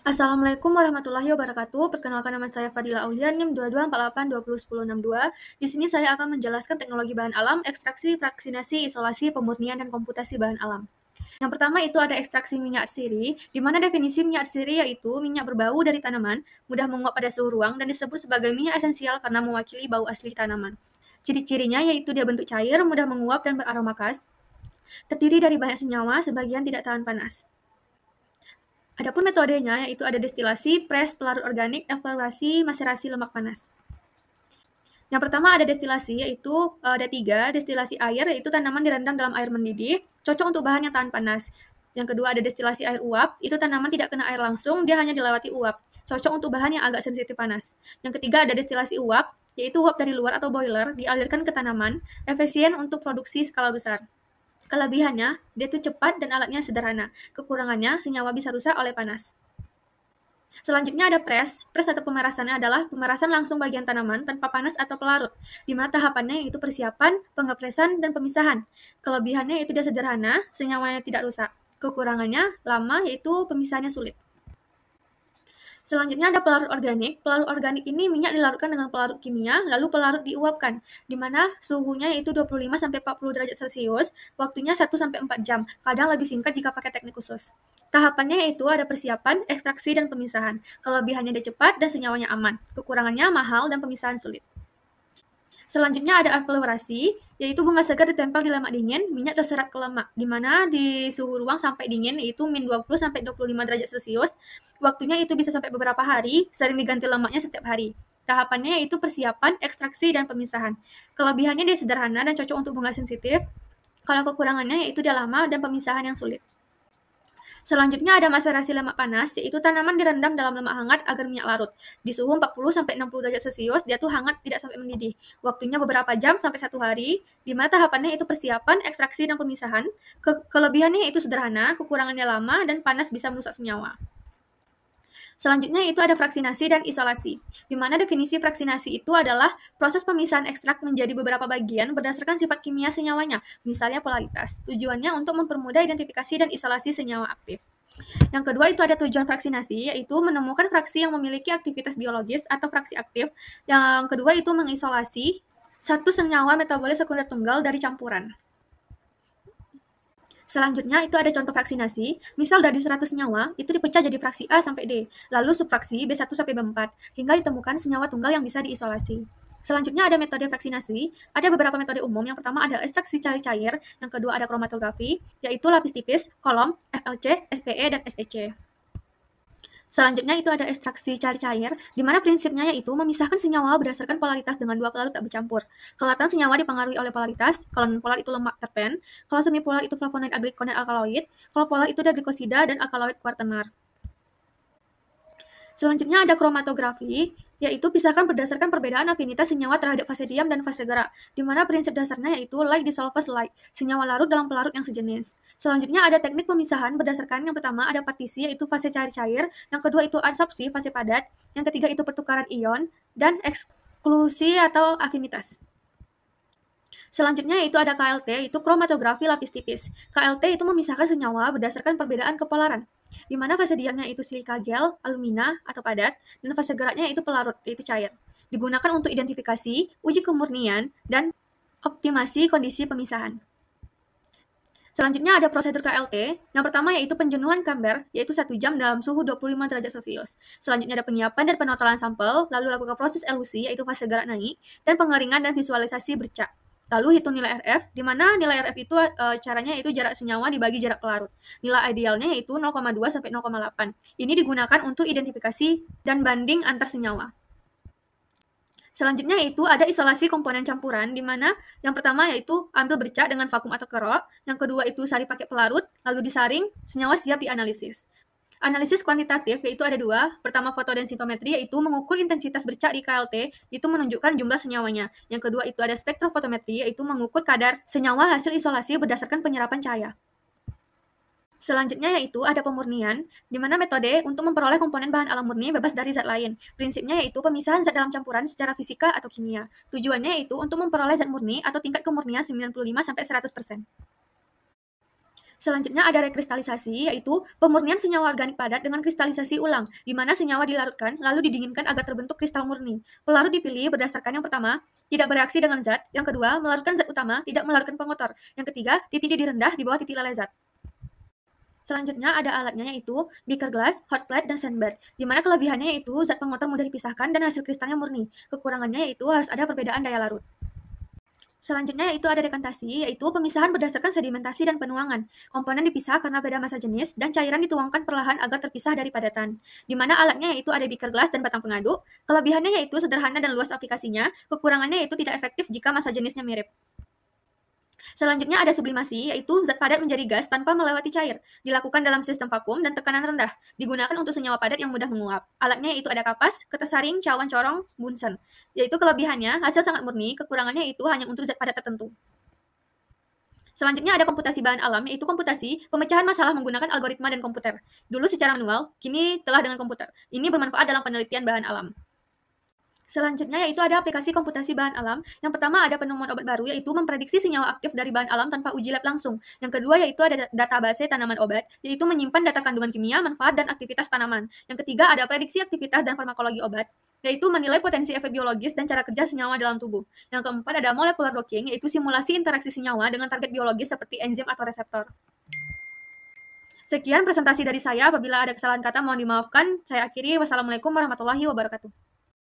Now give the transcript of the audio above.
Assalamualaikum warahmatullahi wabarakatuh. Perkenalkan nama saya Fadila Aulia, NIM 2248201062. Di sini saya akan menjelaskan teknologi bahan alam, ekstraksi, vaksinasi, isolasi, pemurnian, dan komputasi bahan alam. Yang pertama itu ada ekstraksi minyak atsiri, di mana definisi minyak atsiri yaitu minyak berbau dari tanaman, mudah menguap pada suhu ruang, dan disebut sebagai minyak esensial karena mewakili bau asli tanaman. Ciri-cirinya yaitu dia bentuk cair, mudah menguap, dan beraroma khas. Terdiri dari banyak senyawa, sebagian tidak tahan panas. Adapun metodenya yaitu ada destilasi, pres, pelarut organik, evaporasi, maserasi, lemak panas. Yang pertama ada destilasi, yaitu ada 3, destilasi air, yaitu tanaman direndam dalam air mendidih, cocok untuk bahan yang tahan panas. Yang kedua ada destilasi air uap, itu tanaman tidak kena air langsung, dia hanya dilewati uap, cocok untuk bahan yang agak sensitif panas. Yang ketiga ada destilasi uap, yaitu uap dari luar atau boiler, dialirkan ke tanaman, efisien untuk produksi skala besar. Kelebihannya, dia itu cepat dan alatnya sederhana. Kekurangannya, senyawa bisa rusak oleh panas. Selanjutnya ada pres. Pres atau pemerasannya adalah pemerasan langsung bagian tanaman tanpa panas atau pelarut, di mana tahapannya yaitu persiapan, pengepresan, dan pemisahan. Kelebihannya yaitu dia sederhana, senyawanya tidak rusak. Kekurangannya lama, yaitu pemisahannya sulit. Selanjutnya ada pelarut organik. Pelarut organik ini minyak dilarutkan dengan pelarut kimia, lalu pelarut diuapkan, di mana suhunya yaitu 25-40 derajat Celcius, waktunya 1-4 jam, kadang lebih singkat jika pakai teknik khusus. Tahapannya yaitu ada persiapan, ekstraksi, dan pemisahan. Kelebihannya dia cepat dan senyawanya aman. Kekurangannya mahal dan pemisahan sulit. Selanjutnya ada evaporasi, yaitu bunga segar ditempel di lemak dingin, minyak terserap ke lemak, di mana di suhu ruang sampai dingin yaitu min 20-25 derajat Celcius. Waktunya itu bisa sampai beberapa hari, sering diganti lemaknya setiap hari. Tahapannya yaitu persiapan, ekstraksi, dan pemisahan. Kelebihannya dia sederhana dan cocok untuk bunga sensitif. Kalau kekurangannya yaitu dia lama dan pemisahan yang sulit. Selanjutnya ada maserasi lemak panas, yaitu tanaman direndam dalam lemak hangat agar minyak larut. Di suhu 40-60 derajat Celcius, dia tuh hangat tidak sampai mendidih. Waktunya beberapa jam sampai 1 hari, di mana tahapannya itu persiapan, ekstraksi, dan pemisahan. Kelebihannya itu sederhana, kekurangannya lama, dan panas bisa merusak senyawa. Selanjutnya itu ada vaksinasi dan isolasi, di mana definisi vaksinasi itu adalah proses pemisahan ekstrak menjadi beberapa bagian berdasarkan sifat kimia senyawanya, misalnya polaritas. Tujuannya untuk mempermudah identifikasi dan isolasi senyawa aktif. Yang kedua itu ada tujuan vaksinasi, yaitu menemukan fraksi yang memiliki aktivitas biologis atau fraksi aktif. Yang kedua itu mengisolasi satu senyawa metabolis sekunder tunggal dari campuran. Selanjutnya itu ada contoh vaksinasi, misal dari 100 senyawa, itu dipecah jadi fraksi A sampai D, lalu subfraksi B1 sampai B4, hingga ditemukan senyawa tunggal yang bisa diisolasi. Selanjutnya ada metode vaksinasi, ada beberapa metode umum, yang pertama ada ekstraksi cair-cair, yang kedua ada kromatografi, yaitu lapis tipis, kolom, FLC, SPE, dan SEC. Selanjutnya itu ada ekstraksi cair-cair, di mana prinsipnya yaitu memisahkan senyawa berdasarkan polaritas dengan dua pelarut tak bercampur. Kelatan senyawa dipengaruhi oleh polaritas, kalau non-polar itu lemak terpen, kalau semi-polar itu flavonoid agrikonet alkaloid, kalau polar itu diglukosida dan alkaloid kuartenar. Selanjutnya ada kromatografi, yaitu pisahkan berdasarkan perbedaan afinitas senyawa terhadap fase diam dan fase gerak, di mana prinsip dasarnya yaitu light dissolves light, senyawa larut dalam pelarut yang sejenis. Selanjutnya ada teknik pemisahan berdasarkan yang pertama ada partisi, yaitu fase cair-cair, yang kedua itu adsorpsi, fase padat, yang ketiga itu pertukaran ion, dan eksklusi atau afinitas. Selanjutnya itu ada KLT, itu kromatografi lapis tipis. KLT itu memisahkan senyawa berdasarkan perbedaan kepolaran, di mana fase diamnya itu silika gel, alumina atau padat, dan fase geraknya itu pelarut, yaitu cair. Digunakan untuk identifikasi, uji kemurnian, dan optimasi kondisi pemisahan. Selanjutnya ada prosedur KLT. Yang pertama yaitu penjenuhan kamber, yaitu 1 jam dalam suhu 25 derajat Celcius. Selanjutnya ada penyiapan dan penotalan sampel, lalu lakukan proses elusi, yaitu fase gerak naik, dan pengeringan dan visualisasi bercak. Lalu hitung nilai RF, di mana nilai RF itu caranya itu jarak senyawa dibagi jarak pelarut. Nilai idealnya yaitu 0,2 sampai 0,8. Ini digunakan untuk identifikasi dan banding antar senyawa. Selanjutnya itu ada isolasi komponen campuran, di mana yang pertama yaitu ambil bercak dengan vakum atau kerok, yang kedua itu sari pakai pelarut, lalu disaring, senyawa siap dianalisis. Analisis kuantitatif yaitu ada 2, pertama fotodensitometri yaitu mengukur intensitas bercak di KLT, itu menunjukkan jumlah senyawanya. Yang kedua itu ada spektrofotometri yaitu mengukur kadar senyawa hasil isolasi berdasarkan penyerapan cahaya. Selanjutnya yaitu ada pemurnian, di mana metode untuk memperoleh komponen bahan alam murni bebas dari zat lain. Prinsipnya yaitu pemisahan zat dalam campuran secara fisika atau kimia. Tujuannya yaitu untuk memperoleh zat murni atau tingkat kemurnian 95-100%. Selanjutnya ada rekristalisasi, yaitu pemurnian senyawa organik padat dengan kristalisasi ulang, di mana senyawa dilarutkan lalu didinginkan agar terbentuk kristal murni. Pelarut dipilih berdasarkan yang pertama, tidak bereaksi dengan zat, yang kedua, melarutkan zat utama, tidak melarutkan pengotor, yang ketiga, titik didih rendah di bawah titik leleh zat. Selanjutnya ada alatnya yaitu beaker glass, hot plate, dan sandbag, di mana kelebihannya yaitu zat pengotor mudah dipisahkan dan hasil kristalnya murni. Kekurangannya yaitu harus ada perbedaan daya larut. Selanjutnya yaitu ada dekantasi, yaitu pemisahan berdasarkan sedimentasi dan penuangan. Komponen dipisah karena beda massa jenis, dan cairan dituangkan perlahan agar terpisah dari padatan. Di mana alatnya yaitu ada beaker glass dan batang pengaduk. Kelebihannya yaitu sederhana dan luas aplikasinya, kekurangannya yaitu tidak efektif jika massa jenisnya mirip. Selanjutnya ada sublimasi, yaitu zat padat menjadi gas tanpa melewati cair. Dilakukan dalam sistem vakum dan tekanan rendah. Digunakan untuk senyawa padat yang mudah menguap. Alatnya yaitu ada kapas, kertas-saring, cawan corong, Bunsen. Yaitu kelebihannya, hasil sangat murni, kekurangannya itu hanya untuk zat padat tertentu. Selanjutnya ada komputasi bahan alam, yaitu komputasi, pemecahan masalah menggunakan algoritma dan komputer. Dulu secara manual, kini telah dengan komputer. Ini bermanfaat dalam penelitian bahan alam. Selanjutnya yaitu ada aplikasi komputasi bahan alam. Yang pertama ada penemuan obat baru, yaitu memprediksi senyawa aktif dari bahan alam tanpa uji lab langsung. Yang kedua yaitu ada database tanaman obat, yaitu menyimpan data kandungan kimia, manfaat, dan aktivitas tanaman. Yang ketiga ada prediksi aktivitas dan farmakologi obat, yaitu menilai potensi efek biologis dan cara kerja senyawa dalam tubuh. Yang keempat ada molecular docking, yaitu simulasi interaksi senyawa dengan target biologis seperti enzim atau reseptor. Sekian presentasi dari saya. Apabila ada kesalahan kata mohon dimaafkan. Saya akhiri. Wassalamualaikum warahmatullahi wabarakatuh.